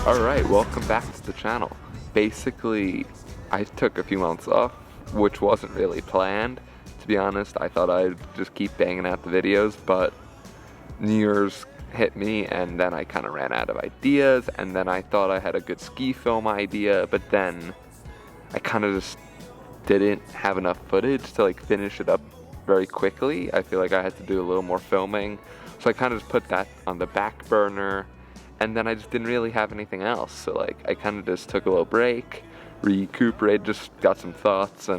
Alright, welcome back to the channel. Basically, I took a few months off, which wasn't really planned. To be honest, I thought I'd just keep banging out the videos, but New Year's hit me and then I kind of ran out of ideas, and then I thought I had a good ski film idea, but then I kind of just didn't have enough footage to like finish it up very quickly. I feel like I had to do a little more filming, so I kind of just put that on the back burner. And then I just didn't really have anything else, so like I kind of just took a little break, recuperated, just got some thoughts,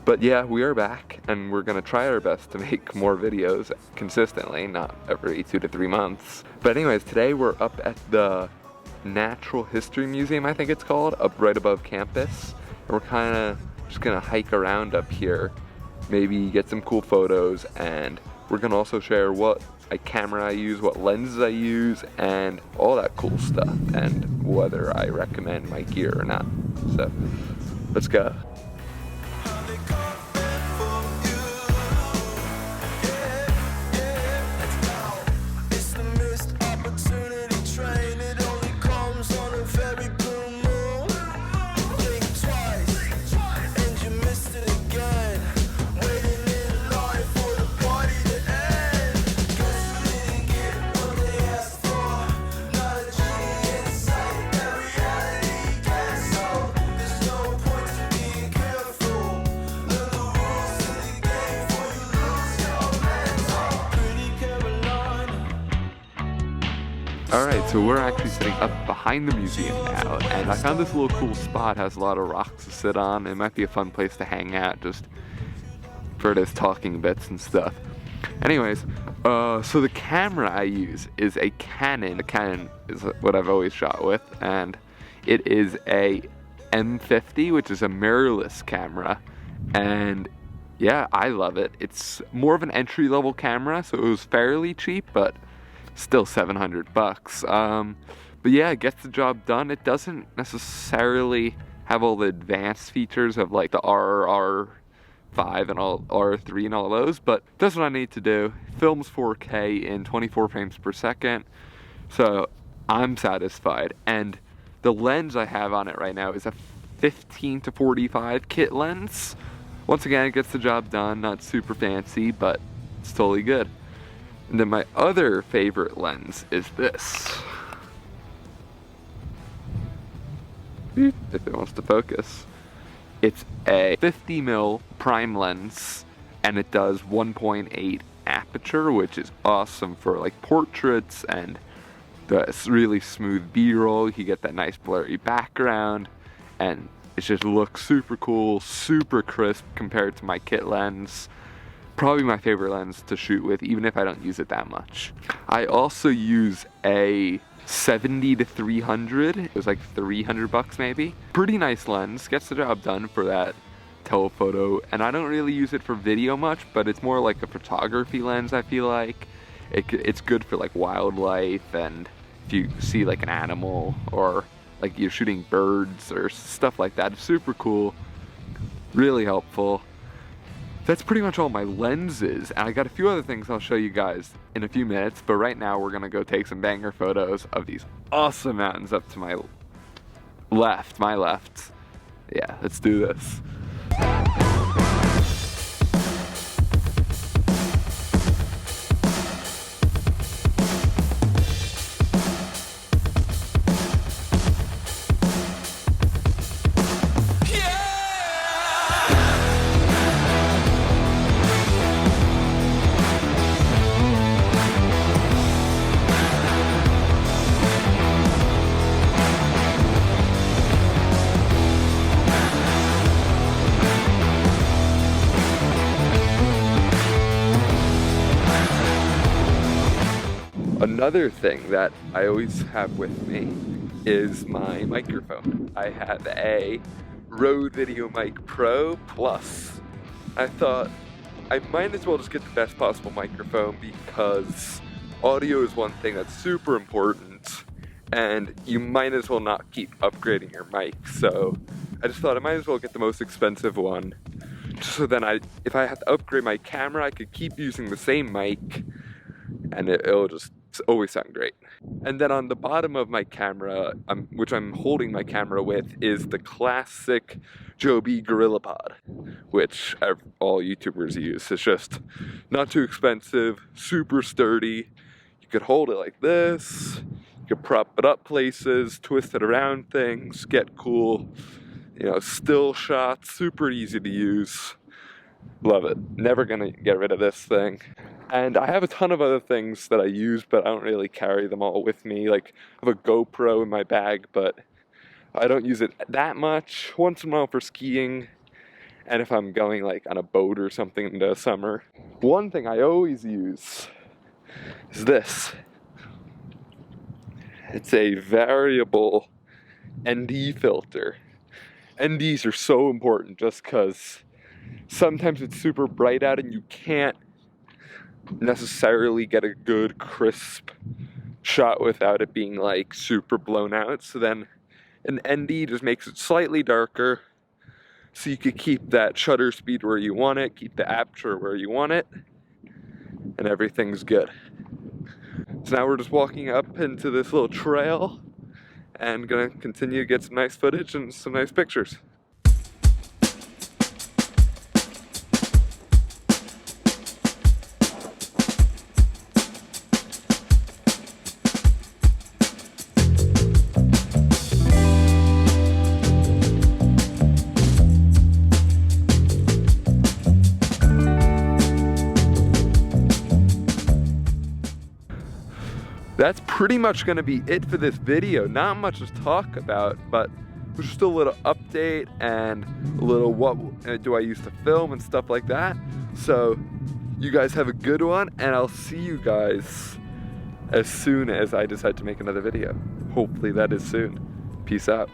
but yeah, we are back, and we're gonna try our best to make more videos consistently, not every 2 to 3 months. But anyways, today we're up at the Natural History Museum, I think it's called, up right above campus, and we're kind of just gonna hike around up here, maybe get some cool photos, and we're gonna also share what camera I use, what lenses I use, and all that cool stuff, and whether I recommend my gear or not. So let's go. Alright, so we're actually sitting up behind the museum now, and I found this little cool spot. It has a lot of rocks to sit on. It might be a fun place to hang out just for this talking bits and stuff. Anyways, so the camera I use is a Canon. The Canon is what I've always shot with, and it is a M50, which is a mirrorless camera, and yeah, I love it. It's more of an entry-level camera, so it was fairly cheap, but still $700 bucks. But yeah, it gets the job done. It doesn't necessarily have all the advanced features of like the R5 and all R3 and all those, but that's what I need to do. Films 4K in 24 frames per second, so I'm satisfied. And the lens I have on it right now is a 15 to 45 kit lens. Once again, it gets the job done. Not super fancy, but it's totally good. And then my other favorite lens is this. If it wants to focus. It's a 50mm prime lens, and it does 1.8 aperture, which is awesome for like portraits and the really smooth B-roll. You get that nice blurry background, and it just looks super cool, super crisp compared to my kit lens. Probably my favorite lens to shoot with, even if I don't use it that much. I also use a 70 to 300. It was like 300 bucks maybe. Pretty nice lens, gets the job done for that telephoto, and I don't really use it for video much, but it's more like a photography lens, I feel like. It's good for like wildlife, and if you see like an animal, or like you're shooting birds or stuff like that, it's super cool, really helpful. That's pretty much all my lenses, and I got a few other things I'll show you guys in a few minutes, but right now we're gonna go take some banger photos of these awesome mountains up to my left. Yeah, let's do this. Another thing that I always have with me is my microphone. I have a Rode Videomic Pro Plus. I thought I might as well just get the best possible microphone, because audio is one thing that's super important, and you might as well not keep upgrading your mic. So I just thought I might as well get the most expensive one, just so then if I have to upgrade my camera, I could keep using the same mic and it'll just always sound great. And then on the bottom of my camera, which I'm holding my camera with, is the classic Joby Gorillapod, which all YouTubers use. It's just not too expensive, super sturdy. You could hold it like this, you could prop it up places, twist it around things, get cool, you know, still shots, super easy to use. Love it. Never gonna get rid of this thing. And I have a ton of other things that I use, but I don't really carry them all with me. Like, I have a GoPro in my bag, but I don't use it that much. Once in a while for skiing, and if I'm going like on a boat or something in the summer. One thing I always use is this. It's a variable ND filter. NDs are so important just because sometimes it's super bright out and you can't necessarily get a good crisp shot without it being like super blown out. So then an ND just makes it slightly darker so you could keep that shutter speed where you want it, keep the aperture where you want it, and everything's good. So now we're just walking up into this little trail and gonna continue to get some nice footage and some nice pictures. That's pretty much going to be it for this video. Not much to talk about, but just a little update and a little what do I use to film and stuff like that. So you guys have a good one, and I'll see you guys as soon as I decide to make another video. Hopefully that is soon. Peace out.